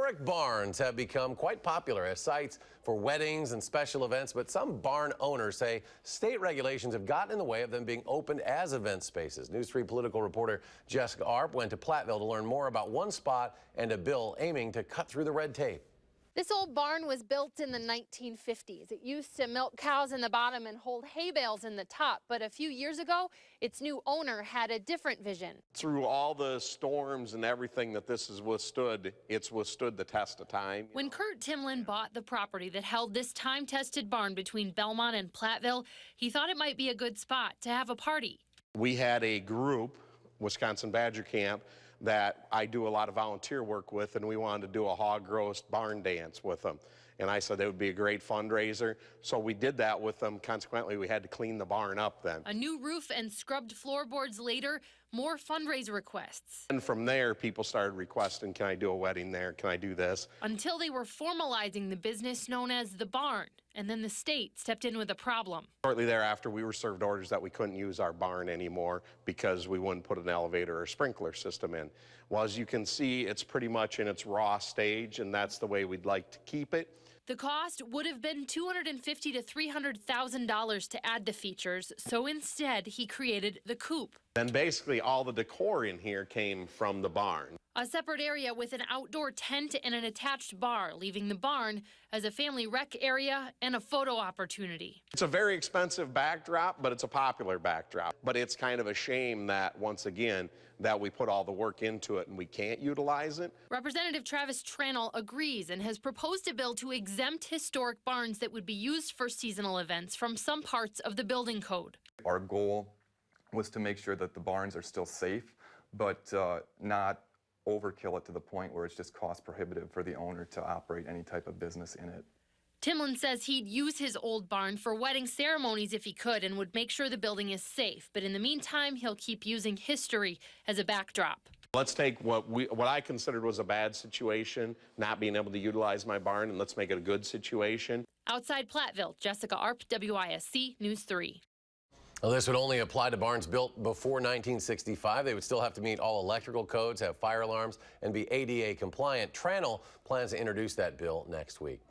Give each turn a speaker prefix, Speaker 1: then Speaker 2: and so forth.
Speaker 1: Historic barns have become quite popular as sites for weddings and special events, but some barn owners say state regulations have gotten in the way of them being opened as event spaces. News 3 political reporter Jessica Arp went to Platteville to learn more about one spot and a bill aiming to cut through the red tape.
Speaker 2: This old barn was built in the 1950s. It used to milk cows in the bottom and hold hay bales in the top. But a few years ago, its new owner had a different vision.
Speaker 3: Through all the storms and everything that this has withstood, it's withstood the test of time.
Speaker 4: When Kurt Timlin bought the property that held this time-tested barn between Belmont and Platteville, he thought it might be a good spot to have a party.
Speaker 3: We had a group, Wisconsin Badger Camp, that I do a lot of volunteer work with, and we wanted to do a hog roast barn dance with them. And I said it would be a great fundraiser, so we did that with them. Consequently, we had to clean the barn up then.
Speaker 4: A new roof and scrubbed floorboards later, more fundraiser requests.
Speaker 3: And from there, people started requesting, can I do a wedding there? Can I do this?
Speaker 4: Until they were formalizing the business known as the barn, and then the state stepped in with a problem.
Speaker 3: Shortly thereafter, we were served orders that we couldn't use our barn anymore because we wouldn't put an elevator or sprinkler system in. Well, as you can see, it's pretty much in its raw stage, and that's the way we'd like to keep it.
Speaker 4: The cost would have been $250,000 to $300,000 to add the features, so instead he created the coop.
Speaker 3: Then basically all the decor in here came from the barn.
Speaker 4: A separate area with an outdoor tent and an attached bar, leaving the barn as a family rec area and a photo opportunity.
Speaker 3: It's a very expensive backdrop, but it's a popular backdrop. But it's kind of a shame that, once again, that we put all the work into it and we can't utilize it.
Speaker 4: Representative Travis Tranel agrees and has proposed a bill to exempt historic barns that would be used for seasonal events from some parts of the building code.
Speaker 5: Our goal was to make sure that the barns are still safe, but not overkill it to the point where it's just cost prohibitive for the owner to operate any type of business in it.
Speaker 4: Timlin says he'd use his old barn for wedding ceremonies if he could and would make sure the building is safe. But in the meantime, he'll keep using history as a backdrop.
Speaker 3: Let's take what I considered was a bad situation, not being able to utilize my barn, and let's make it a good situation.
Speaker 4: Outside Platteville, Jessica Arp, WISC News 3.
Speaker 1: Well, this would only apply to barns built before 1965. They would still have to meet all electrical codes, have fire alarms, and be ADA compliant. Tranel plans to introduce that bill next week.